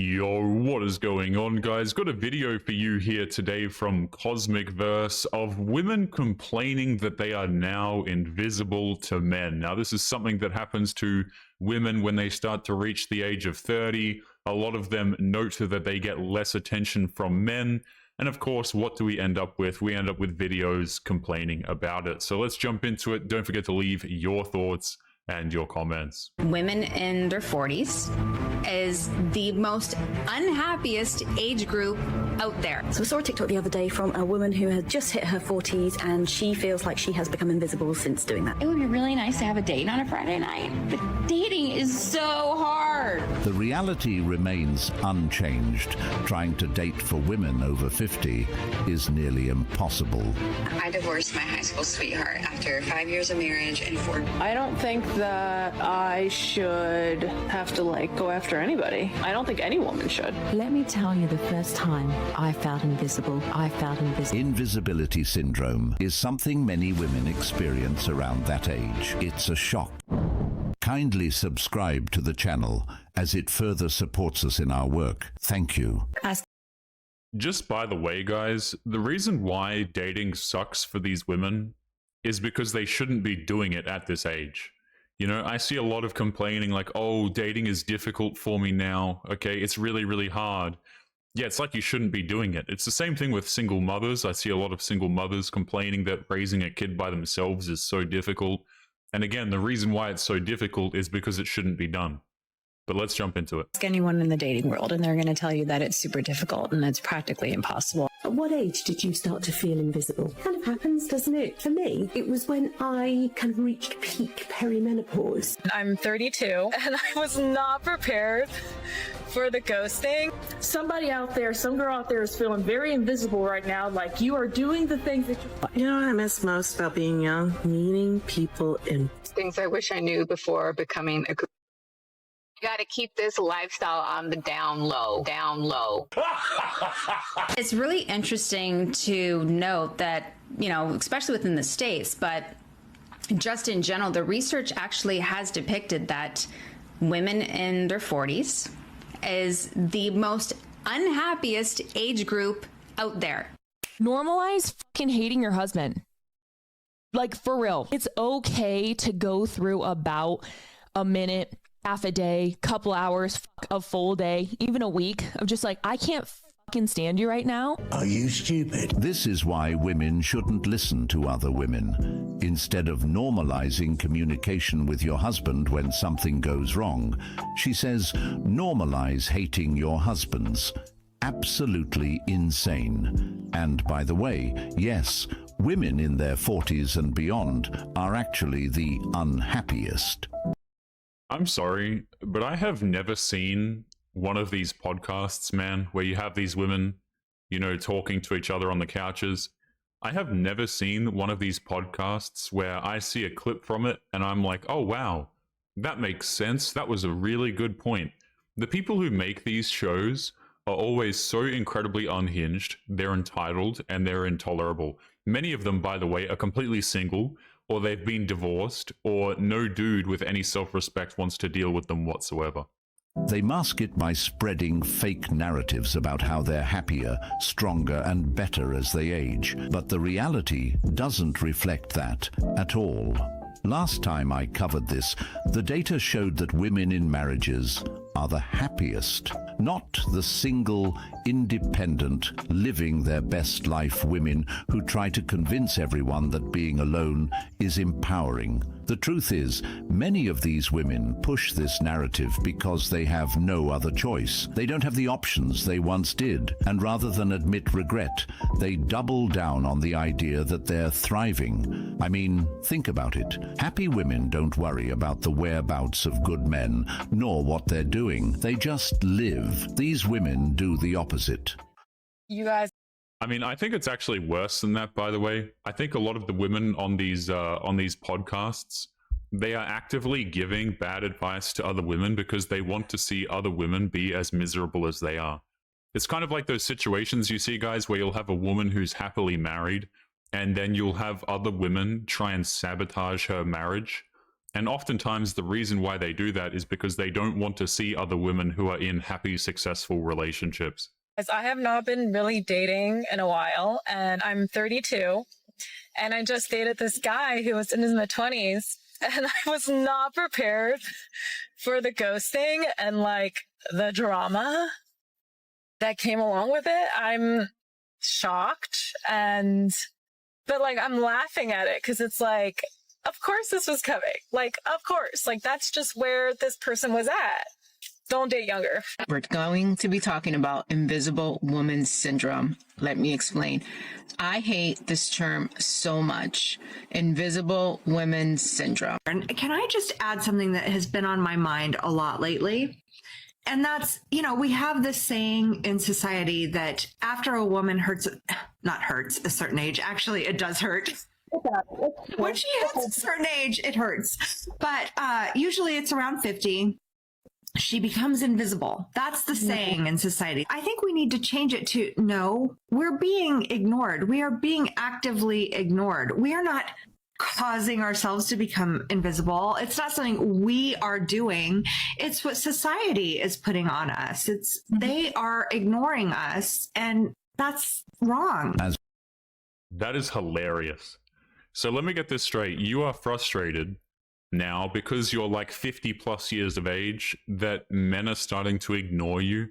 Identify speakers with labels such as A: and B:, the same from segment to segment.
A: Yo, what is going on, guys? Got a video for you here today from Cosmic Verse of women complaining that they are now invisible to men. Now, this is something that happens to women when they start to reach the age of 30. A lot of them note that they get less attention from men. And of course, what do we end up with? We end up with videos complaining about it. So let's jump into it. Don't forget to leave your thoughts and your comments.
B: Women in their 40s is the most unhappiest age group out there.
C: So I saw a TikTok the other day from a woman who had just hit her 40s and she feels like she has become invisible since doing that.
D: It would be really nice to have a date on a Friday night, but dating is so hard.
E: The reality remains unchanged. Trying to date for women over 50 is nearly impossible.
F: I divorced my high school sweetheart after 5 years of marriage and 4.
G: I don't think that I should have to go after anybody. I don't think any woman should.
H: Let me tell you, the first time I felt invisible,
E: Invisibility syndrome is something many women experience around that age. It's a shock. Kindly subscribe to the channel as it further supports us in our work. Thank you.
A: Just by the way, guys, the reason why dating sucks for these women is because they shouldn't be doing it at this age. You know, I see a lot of complaining like, oh, dating is difficult for me now. Okay, it's really, really hard. Yeah, it's like you shouldn't be doing it. It's the same thing with single mothers. I see a lot of single mothers complaining that raising a kid by themselves is so difficult. And again, the reason why it's so difficult is because it shouldn't be done. But let's jump into it.
I: Ask anyone in the dating world and they're going to tell you that it's super difficult and it's practically impossible.
J: At what age did you start to feel invisible? Kind of happens, doesn't it? For me, it was when I kind of reached peak perimenopause.
G: I'm 32 and I was not prepared for the ghosting.
K: Somebody out there, some girl out there is feeling very invisible right now, like you are doing the things that you know what I miss most about being young? Meeting people in
F: Things I wish I knew before becoming a... You got to keep this lifestyle on the down low.
B: It's really interesting to note that, you know, especially within the States, but just in general, the research actually has depicted that women in their 40s is the most unhappiest age group out there.
L: Normalize fucking hating your husband. Like, for real. It's okay to go through about a minute, half a day, couple hours, a full day, even a week of just like, I can't fucking stand you right now.
E: Are you stupid? This is why women shouldn't listen to other women. Instead of normalizing communication with your husband when something goes wrong, she says, normalize hating your husbands. Absolutely insane. And by the way, yes, women in their 40s and beyond are actually the unhappiest.
A: I'm sorry, but I have never seen one of these podcasts, man, where you have these women, you know, talking to each other on the couches. I have never seen one of these podcasts where I see a clip from it and I'm like, oh, wow, that makes sense. That was a really good point. The people who make these shows are always so incredibly unhinged, they're entitled, and they're intolerable. Many of them, by the way, are completely single, or they've been divorced, or no dude with any self-respect wants to deal with them whatsoever.
E: They mask it by spreading fake narratives about how they're happier, stronger, and better as they age. But the reality doesn't reflect that at all. Last time I covered this, the data showed that women in marriages are the happiest, not the single, independent, living their best life women who try to convince everyone that being alone is empowering. The truth is, many of these women push this narrative because they have no other choice. They don't have the options they once did, and rather than admit regret, they double down on the idea that they're thriving. I mean, think about it. Happy women don't worry about the whereabouts of good men, nor what they're doing. They just live. These women do the opposite.
G: You guys.
A: I mean, I think it's actually worse than that, by the way. I think a lot of the women on these podcasts, they are actively giving bad advice to other women because they want to see other women be as miserable as they are. It's kind of like those situations you see, guys, where you'll have a woman who's happily married, and then you'll have other women try and sabotage her marriage And oftentimes the reason why they do that is because they don't want to see other women who are in happy, successful relationships.
M: I have not been really dating in a while, and I'm 32, and I just dated this guy who was in his mid-20s, and I was not prepared for the ghosting and like the drama that came along with it. I'm shocked, but like I'm laughing at it because it's like, of course this was coming. Like, of course, like that's just where this person was at. Don't date younger.
N: We're going to be talking about invisible woman syndrome. Let me explain. I hate this term so much. Invisible women syndrome.
O: And can I just add something that has been on my mind a lot lately? And that's, you know, we have this saying in society that after a woman not hurts a certain age, actually it does hurt. When she hits a certain age, it hurts. But usually it's around 50. She becomes invisible. That's the saying in society. I think we need to change it to, no, we're being ignored. We are being actively ignored. We are not causing ourselves to become invisible. It's not something we are doing. It's what society is putting on us. They are ignoring us, and that's wrong.
A: That is hilarious. So let me get this straight. You are frustrated now because you're like 50 plus years of age that men are starting to ignore you.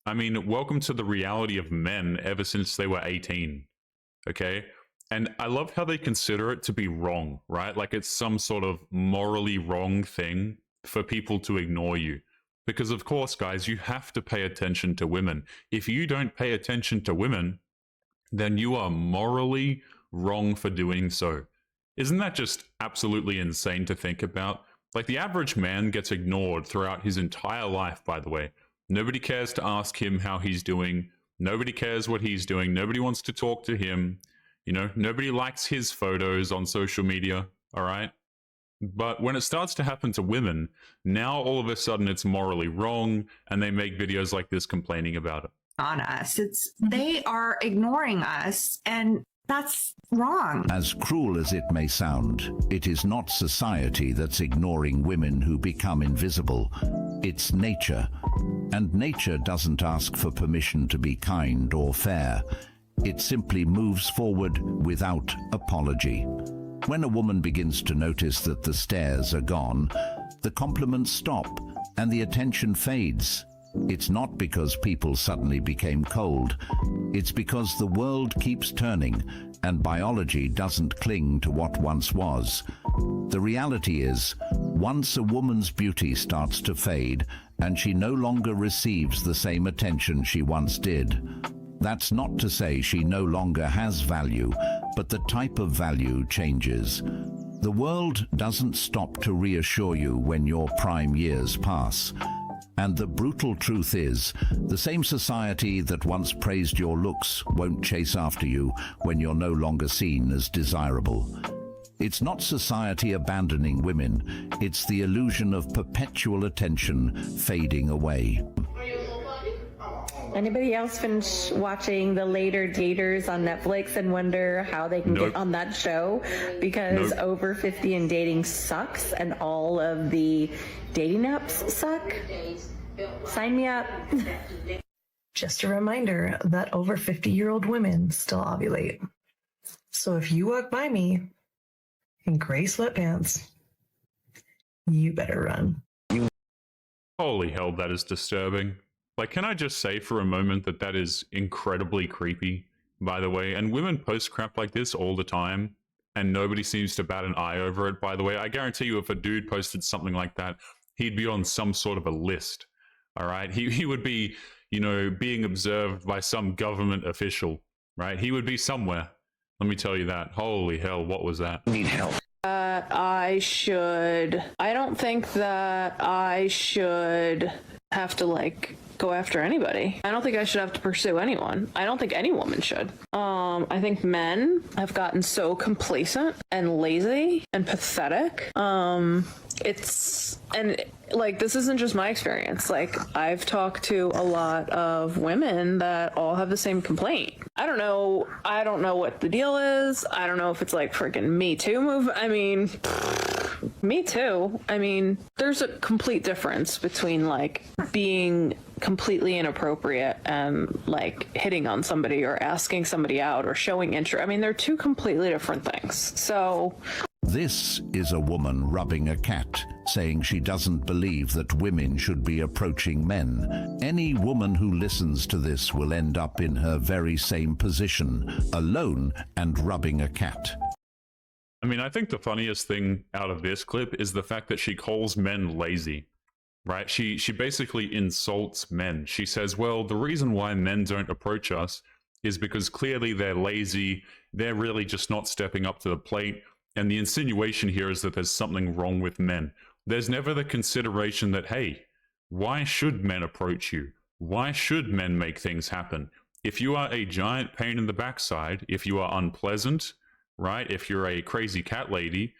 A: I mean, welcome to the reality of men ever since they were 18. Okay. And I love how they consider it to be wrong, right? Like it's some sort of morally wrong thing for people to ignore you. Because of course, guys, you have to pay attention to women. If you don't pay attention to women, then you are morally wrong for doing so. Isn't that just absolutely insane to think about? Like the average man gets ignored throughout his entire life, by the way. Nobody cares to ask him how he's doing. Nobody cares what he's doing. Nobody wants to talk to him. You know, nobody likes his photos on social media, all right? But when it starts to happen to women, now all of a sudden it's morally wrong, and they make videos like this complaining about it.
O: On us. They are ignoring us, and that's wrong.
E: As cruel as it may sound, it is not society that's ignoring women who become invisible. It's nature. And nature doesn't ask for permission to be kind or fair. It simply moves forward without apology. When a woman begins to notice that the stares are gone, the compliments stop and the attention fades. It's not because people suddenly became cold. It's because the world keeps turning and biology doesn't cling to what once was. The reality is, once a woman's beauty starts to fade and she no longer receives the same attention she once did, that's not to say she no longer has value, but the type of value changes. The world doesn't stop to reassure you when your prime years pass. And the brutal truth is, the same society that once praised your looks won't chase after you when you're no longer seen as desirable. It's not society abandoning women, it's the illusion of perpetual attention fading away.
I: Anybody else finish watching The Later Daters on Netflix and wonder how they can get on that show? Because over 50 and dating sucks and all of the dating apps suck? Sign me up.
P: Just a reminder that over 50-year-old women still ovulate. So if you walk by me in gray sweatpants, you better run.
A: Holy hell, that is disturbing. Like, can I just say for a moment that that is incredibly creepy, by the way? And women post crap like this all the time, and nobody seems to bat an eye over it, by the way. I guarantee you if a dude posted something like that, he'd be on some sort of a list, all right? He would be, you know, being observed by some government official, right? He would be somewhere. Let me tell you that. Holy hell, what was that?
G: Need help. I don't think that I should have to like go after anybody. I don't think I should have to pursue anyone. I don't think any woman should. I think men have gotten so complacent and lazy and pathetic. This isn't just my experience. Like, I've talked to a lot of women that all have the same complaint. I don't know what the deal is. I don't know if it's like freaking Me Too move. I mean, Me too. I mean, there's a complete difference between like being completely inappropriate and like hitting on somebody or asking somebody out or showing interest. I mean, they're two completely different things. So
E: this is a woman rubbing a cat, saying she doesn't believe that women should be approaching men. Any woman who listens to this will end up in her very same position, alone and rubbing a cat.
A: I mean, I think the funniest thing out of this clip is the fact that she calls men lazy, right? She basically insults men. She says, well, the reason why men don't approach us is because clearly they're lazy. They're really just not stepping up to the plate. And the insinuation here is that there's something wrong with men. There's never the consideration that, hey, why should men approach you? Why should men make things happen? If you are a giant pain in the backside, if you are unpleasant, right? If you're a crazy cat lady,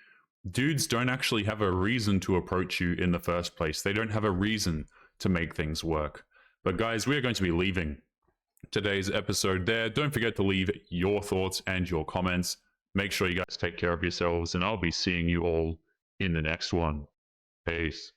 A: dudes don't actually have a reason to approach you in the first place. They don't have a reason to make things work. But guys, we're going to be leaving today's episode there. Don't forget to leave your thoughts and your comments. Make sure you guys take care of yourselves, and I'll be seeing you all in the next one. Peace.